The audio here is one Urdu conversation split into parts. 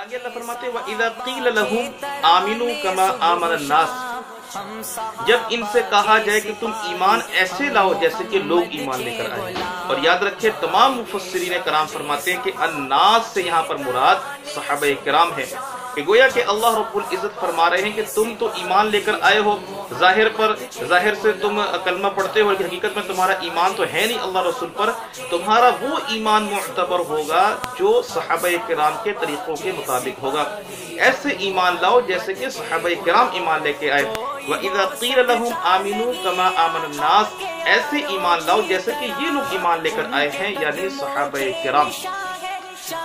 آگے اللہ فرماتے ہیں وَإِذَا قِيلَ لَهُمْ آمِنُوا كَمَا آمَنَ النَّاسِ، جب ان سے کہا جائے کہ تم ایمان ایسے لاؤ جیسے کہ لوگ ایمان لے کر آئے. اور یاد رکھیں تمام مفسرین کرام فرماتے ہیں کہ الناس سے یہاں پر مراد صحابہ کرام ہیں، کہ گویا کہ اللہ رب العزت فرما رہے ہیں کہ تم تو ایمان لے کر آئے ہو، ظاہر سے تم کلمہ پڑھتے ہو، لیکن حقیقت میں تمہارا ایمان تو ہے نہیں اللہ رسول پر. تمہارا وہ ایمان معتبر ہوگا جو صحابہ کرام کے طریقوں کے مطابق ہوگا. ایسے ایمان لاؤ جیسے کہ صحابہ کرام ایمان لے کے آئے. وَإِذَا قِيلَ لَهُمْ آمِنُوا كَمَا آمَنَ النَّاسِ، ایسے ایمان لاؤ جیسے کہ یہ لوگ ایمان لے کر آئے ہیں، یعنی صحابہ کرام.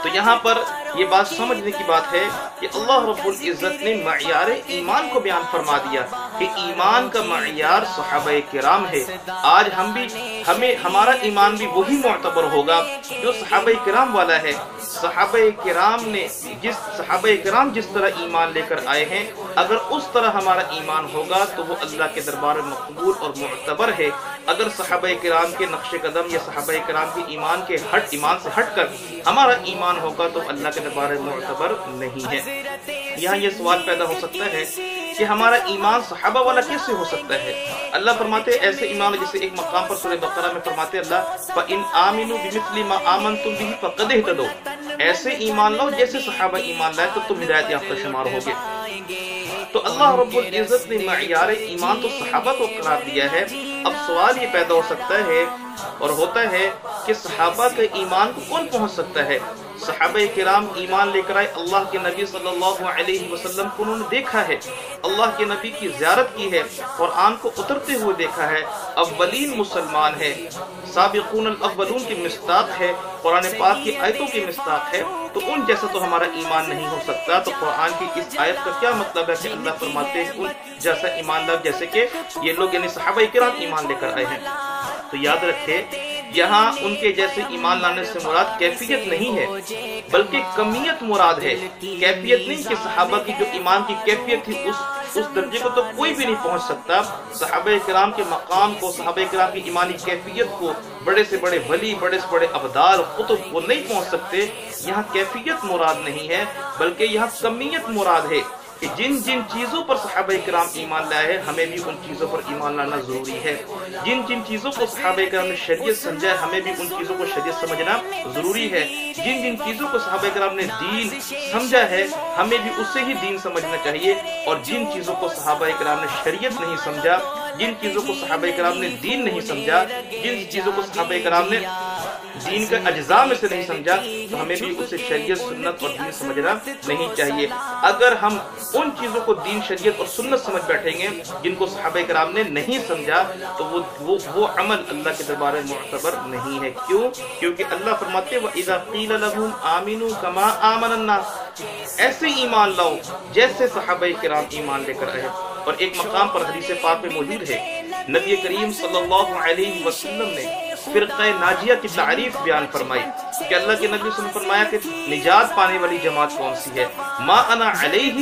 تو یہاں پر یہ بات سمجھنے کی بات ہے کہ اللہ رب العزت نے معیار ایمان کو بیان فرما دیا کہ ایمان کا معیار صحابہ کرام ہے. آج ہمارا ایمان بھی وہی معتبر ہوگا جو صحابہ کرام والا ہے. صحابہ کرام جس طرح ایمان لے کر آئے ہیں، اگر اس طرح ہمارا ایمان ہوگا تو وہ اللہ کے دربار میں مقبول اور معتبر ہے. اگر صحابہ کرام کے نقش قدم یا صحابہ کرام کے ایمان سے ہٹ کر ہمارا ایمان ہوگا تو اللہ کے دربار میں معتبر نہیں ہے. یہاں یہ سوال پیدا ہو سکتا ہے کہ ہمارا ایمان صحابہ والا کیسے ہو سکتا ہے؟ اللہ فرماتے ہیں ایسے ایمان جسے ایک مقام پر سورہ بقرہ میں فرماتے اللہ فَإِنْ آمِنُوا بِمِثْلِ مَا آمَنْتُمْ بِهِ فَقَدْ اهْتَدَوْا، ایسے ایمان لاؤ جیسے صحابہ ایمان لائے تو تم ہدایت یافتہ شمار ہوگے. تو اللہ رب العزت نے معیار ایمان تو صحابہ کو قرار دیا ہے. اب سوال یہ پیدا ہو سکتا ہے اور ہوتا ہے کہ صحابہ کے ایمان کو کون پہنچ سکتا ہے؟ صحابہ کرام ایمان لے کر آئے، اللہ کے نبی صلی اللہ علیہ وسلم کو انہوں نے دیکھا ہے، اللہ کے نبی کی زیارت کی ہے، قرآن کو اترتے ہوئے دیکھا ہے، اولین مسلمان ہے، سابقون الاولون کی مصداق ہے، قرآن پاک کی آیتوں کی مصداق ہے. تو ان جیسا تو ہمارا ایمان نہیں ہو سکتا. تو قرآن کی اس آیت کا کیا مطلب ہے کہ اللہ فرماتے ہیں ان جیسا ایمان لاؤ جیسے کہ یہ لوگ یعنی صحابہ کرام ایمان لے کر آئے ہیں. تو یاد رکھے یہاں ان کے جیسے ایمان لانے سے مراد کیفیت نہیں ہے بلکہ کمیت مراد ہے. کیفیت نہیں کہ صحابہ کی جو ایمان کی کیفیت تھی اس درجے کو تو کوئی بھی نہیں پہنچ سکتا. صحابہ کرام کے مقام کو، صحابہ کرام کی ایمانی کیفیت کو بڑے سے بڑے ولی، بڑے سے بڑے ابدال، قطب وہ نہیں پہنچ سکتے. یہاں کیفیت مراد نہیں ہے بلکہ یہاں کمیت مراد ہے کہ جن چیزوں پر صحابہ کرام ایمان لائے ہیں ہمیں بھی ان چیزوں پر ایمان لانا ضروری ہے. جن چیزوں کو صحابہ کرام نے شریعت سمجھا ہے ہمیں بھی ان چیزوں کو شریعت سمجھنا ضروری ہے. جن چیزوں کو صحابہ کرام نے دین سمجھا ہے ہمیں بھی اسے ہی دین سمجھنا چاہیے. اور جن چیزوں کو صحابہ کرام نے شریعت نہیں سمجھا، جن چیزوں کو صحابہ کرام نے دین نہیں سمجھا، جن چیزوں کو صحابہ کرام نے دین کا اجزاء میں سے نہیں سمجھا تو ہمیں بھی اسے شریعت، سنت اور دین سمجھنا نہیں چاہیے. اگر ہم ان چیزوں کو دین، شریعت اور سنت سمجھ بیٹھیں گے جن کو صحابہ کرام نے نہیں سمجھا تو وہ عمل اللہ کے دربار میں معتبر نہیں ہے. کیونکہ اللہ فرماتے وَإِذَا قِيلَ لَهُمْ آمِنُوا كَمَا آمَنَ النَّاسِ، ایسے ایمان لاؤ جیسے صحابہ کرام ایمان لے کر آئے. اور ایک مقام پر حدیث پاک میں موجود ہے نبی کریم صلی اللہ علیہ وسلم نے فرقہ ناجیہ کی تعریف بیان فرمائی کہ اللہ کے نبی صلی اللہ علیہ وسلم فرمایا کہ نجات پانے والی جماعت کون سی ہے؟ ما انا علیہ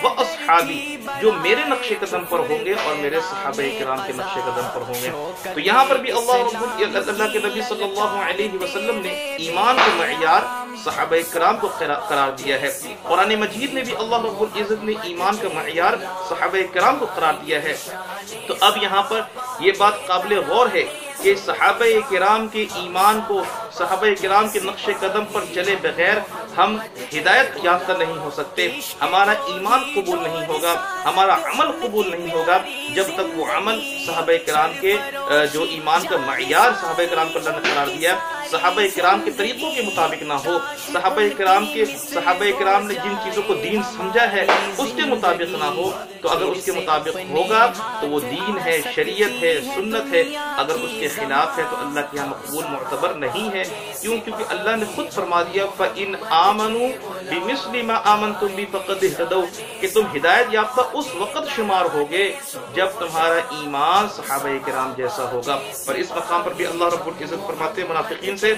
و اصحابی، جو میرے نقش قدم پر ہوں گے اور میرے صحابہ کرام کے نقش قدم پر ہوں گے. تو یہاں پر بھی اللہ کے نبی صلی اللہ علیہ وسلم نے ایمان کا معیار صحابہ کرام کو قرار دیا ہے. قرآن مجید میں بھی اللہ رب العزت نے ایمان کا معیار صحابہ کرام کو قرار دیا ہے. تو اب یہاں پر یہ بات قابل غور ہے کہ صحابہ کرام کے ایمان کو، صحابہ کرام کے نقش قدم پر چلے بغیر ہم ہدایت یافتہ نہیں ہو سکتے. ہمارا ایمان قبول نہیں ہوگا، ہمارا عمل قبول نہیں ہوگا جب تک وہ عمل صحابہ کرام کے جو ایمان کا معیار صحابہ کرام کو اللہ نے قرار دیا صحابہ کرام کے طریقوں کے مطابق نہ ہو. صحابہ کرام نے جن چیزوں کو دین سمجھا ہے اس کے مطابق نہ ہو. تو اگر اس کے مطابق ہوگا تو وہ دین ہے، شریعت ہے، سنت ہے. اگر اس کے خلاف ہے تو اللہ کے یہاں مقبول معتبر نہیں ہے. کیونکہ اللہ نے خود فرما دیا فَإِنْ آمَنُوا بِمِثْلِ مَا آمَنْتُمْ بِهِ فَقَدْ اهْتَدَوْا، کہ تم ہدایت یافتہ اس وقت شمار ہوگے جب تمہارا ایمان صحابہ کرام جیسا ہوگا. اور اس مقام پر بھی اللہ رب العزت فرماتے ہیں منافقین سے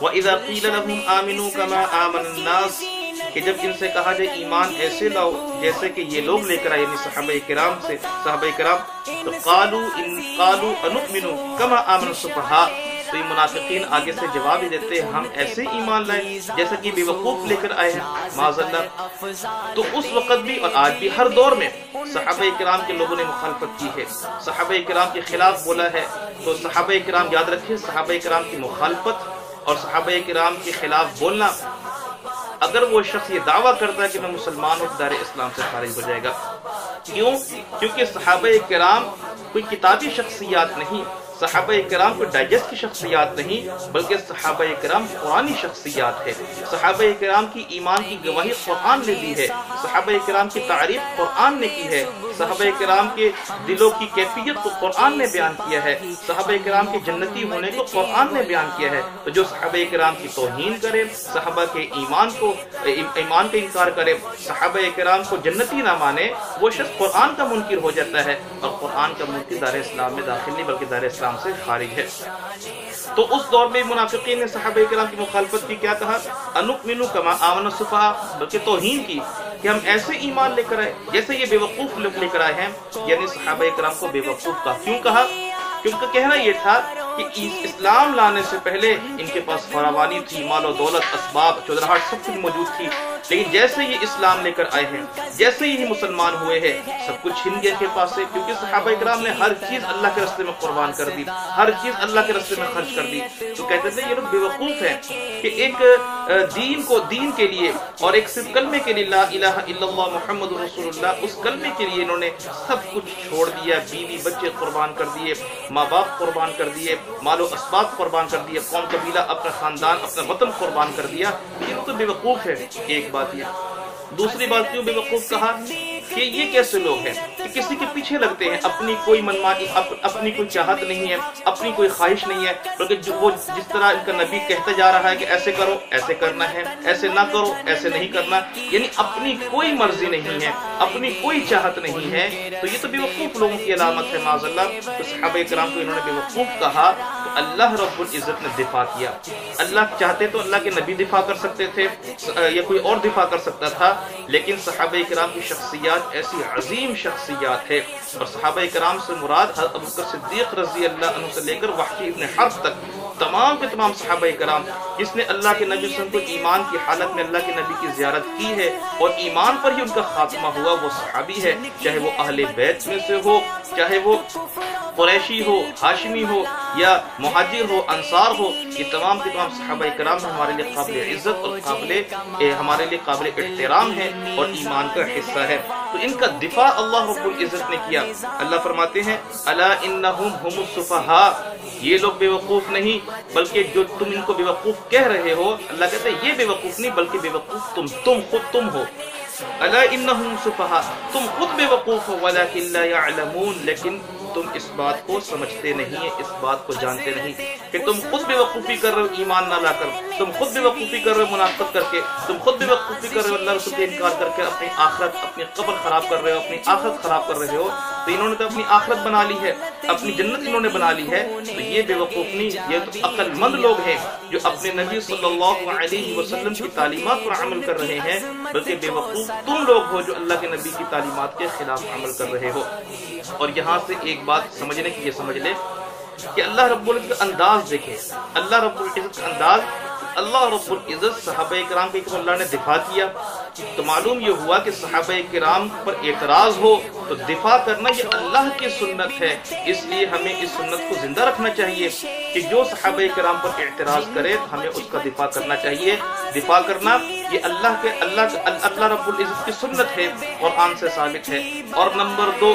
وَإِذَا قِيلَ لَهُمْ آمِنُوا كَمَا آمَنَ النَّاسِ، کہ جب ان سے کہا جائے ایمان ایسے لاؤ جیسے کہ یہ لوگ لے کر آئے یعنی صحابہ کرام تو قالوا انؤمن كما آمن السفهاء، تو تو یہ منافقین آگے سے جواب ہی دیتے ہیں ہم ایسے ایمان لائے جیسا کہ بیوقوف لے کر آئے ہیں معاذ اللہ۔ تو اس وقت بھی اور آج بھی ہر دور میں صحابہ کرام کے لوگوں نے مخالفت کی ہے، صحابہ کرام کے خلاف بولا ہے۔ تو صحابہ کرام یاد رکھیں، صحابہ کرام کی مخالفت اور صحابہ کرام کے خلاف بولنا، اگر وہ شخص یہ دعویٰ کرتا ہے کہ میں مسلمان ہوں، دار اسلام سے خارج ہو جائے گا۔ کیوں؟ کیونکہ صحابہ کرام کوئی کتابی شخصیات نہیں، صحابہ کرام کوئی ڈائجسٹ کی شخصیات نہیں، بلکہ صحابہ کرام قرآنی شخصیات ہے۔ صحابہ کرام کی ایمان کی گواہی قرآن نے دی ہے، صحابہ کرام کی تعریف قرآن نے کی ہے، صحابہ کرام کے دلوں کی کیفیت کو قرآن نے بیان کیا ہے، صحابہ کرام کے جنتی ہونے کو قرآن نے بیان کیا ہے۔ تو جو صحابہ کرام کی توہین کرے، صحابہ کے ایمان کا انکار کرے، صحابہ کرام کو جنتی نہ مانے، وہ شخص قرآن کا منکر ہو جاتا ہے، اور قرآن کا منکر دار اسلام میں داخل نہیں بلکہ دار اسلام سے خارج ہے۔ تو اس دور میں منافقین نے صحابہ کرام کی مخالفت کی، کیا کہا؟ انؤمن کما آمن السفہاء، بلکہ توہین کی کہ ہم ایسے ایمان لے کر آئے جیسے یہ بے وقوف لوگ لے کر آئے ہیں، یعنی صحابہ کرام کو بے وقوف کہا۔ کیوں کہا؟ کیونکہ کہنا یہ تھا کہ اسلام لانے سے پہلے ان کے پاس فراوانی تھی، مال و دولت، اسباب، چودراہٹ سب کچھ موجود تھی، لیکن جیسے یہ اسلام لے کر آئے ہیں، جیسے یہ مسلمان ہوئے ہیں، سب کچھ چھن گیا کے پاس سے، کیونکہ صحابہ کرام نے ہر چیز اللہ کے راستے میں قربان کر دی، ہر چیز اللہ کے راستے میں خرچ کر دی۔ تو کہتے تھے یہ لوگ بے وقوف ہیں کہ ایک دین کے لیے اور ایک صرف کلمے کے لیے، لا الہ الا اللہ محمد رسول اللہ، اس کلمے کے لیے انہوں نے سب کچھ چھوڑ دیا، بیوی بچے قربان کر دیے، ماں باپ قربان کر دیے، مال و اسباب قربان کر دیے، قوم قبیلہ، اپنا خاندان، اپنا وطن قربان کر دیا۔ یہ تو بے وقوف ہے، ایک بات یہ۔ دوسری بات کیوں بے وقوف کہا؟ کہ یہ کیسے لوگ ہیں کہ کسی کے پیچھے لگتے ہیں، اپنی کوئی منمانی، اپنی کوئی چاہت نہیں ہے، اپنی کوئی خواہش نہیں ہے، بلکہ وہ جس طرح ان کا نبی کہتا جا رہا ہے کہ ایسے کرو ایسے کرنا ہے، ایسے نہ کرو ایسے نہیں کرنا، یعنی اپنی کوئی مرضی نہیں ہے، اپنی کوئی چاہت نہیں ہے، تو یہ تو بے وقوف لوگوں کی علامت ہے معاذ اللہ۔ تو صحابہ کرام کو انہوں نے بے وقوف کہا، تو اللہ رب العزت نے دفاع کیا۔ اللہ چاہتے تو اللہ کے نبی دفاع کر سکتے تھے یا کوئی اور دفاع کر سکتا تھا، لیکن صحابہ کرام کی شخصیات ایسی عظیم شخصیات ہے، اور صحابہ کرام سے مراد حضرت ابوبکر صدیق رضی اللہ عنہ سے لے کر وحشی ابن حرب تک تمام کے تمام صحابہ کرام، جس نے اللہ کے نبی صلی اللہ علیہ وسلم کو ایمان کی حالت میں اللہ کے نبی کی زیارت کی ہے اور ایمان پر ہی ان کا خاتمہ ہوا، وہ صحابی ہے، چاہے وہ اہل بیت میں سے ہو، چاہے وہ قریشی ہو، ہاشمی ہو، یا مہاجر ہو، انصار ہو، یہ تمام کے تمام صحابہ کرام ہمارے لیے قابل عزت اور ہمارے لیے قابل احترام ہے اور ایمان کا حصہ ہے۔ تو ان کا دفاع اللہ رب العزت نے کیا۔ اللہ فرماتے ہیں الا انہم ہم السفہاء، یہ لوگ بے وقوف نہیں بلکہ جو تم ان کو بے وقوف کہہ رہے ہو، اللہ کہتے ہیں یہ بے وقوف نہیں بلکہ بے وقوف تم ہو۔ الا انہم سفہاء، تم خود بے وقوف ہو، ولکن لا یعلمون، لیکن تم اس بات کو سمجھتے نہیں ہیں، اس بات کو جانتے نہیں کہ تم خود بے وقوفی کر رہے ہو ایمان نہ لا کر، تم خود بے وقوفی کر رہے ہو منافقت کر کے، تم خود بے وقوفی کر رہے ہو اللہ رسول کا انکار کر کے، اپنی آخرت، اپنی قبر خراب کر رہے ہو، اپنی آخرت خراب کر رہے ہو۔ تو انہوں نے تو اپنی آخرت بنا لی ہے، اپنی جنت انہوں نے بنا لی ہے، تو یہ بے وقوف نہیں، یہ تو عقل مند لوگ ہیں جو اپنے نبی صلی اللہ علیہ وسلم کی تعلیمات پر عمل کر رہے ہیں، بلکہ بے وقوف تم لوگ ہو جو اللہ کے نبی کی تعلیمات کے خلاف عمل کر رہے ہو۔ اور یہاں سے ایک بات سمجھنے کی یہ سمجھ لے کہ اللہ رب العزت کا انداز دیکھیں، اللہ رب العزت کا انداز، اللہ رب العزت صحابہ کرام کے اللہ نے دفاع کیا، تو معلوم یہ ہوا کہ صحابہ کرام پر اعتراض ہو تو دفاع کرنا یہ اللہ کی سنت ہے، اس لیے ہمیں اس سنت کو زندہ رکھنا چاہیے کہ جو صحابہ کرام پر اعتراض کرے تو ہمیں اس کا دفاع کرنا چاہیے۔ دفاع کرنا یہ اللہ رب العزت کی سنت ہے، قرآن سے ثابت ہے۔ اور نمبر 2،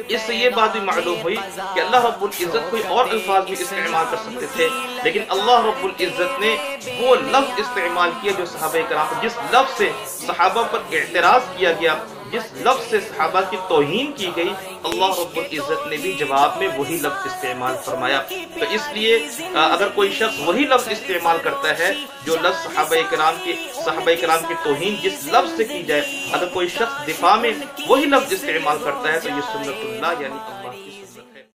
اس سے یہ بات بھی معلوم ہوئی کہ اللہ رب العزت کوئی اور الفاظ بھی استعمال کر سکتے تھے، لیکن اللہ رب العزت نے وہ لفظ استعمال کیا جو صحابہ کرام پر، جس لفظ سے صحابہ پر اعتراض کیا گیا، جس لفظ سے صحابہ کی توہین کی گئی، اللہ رب العزت نے بھی جواب میں وہی لفظ استعمال فرمایا۔ تو اس لیے اگر کوئی شخص وہی لفظ استعمال کرتا ہے جو لفظ صحابہ کرام کی توہین جس لفظ سے کی جائے، اگر کوئی شخص دفاع میں وہی لفظ استعمال کرتا ہے تو یہ سنت اللہ یعنی اللہ کی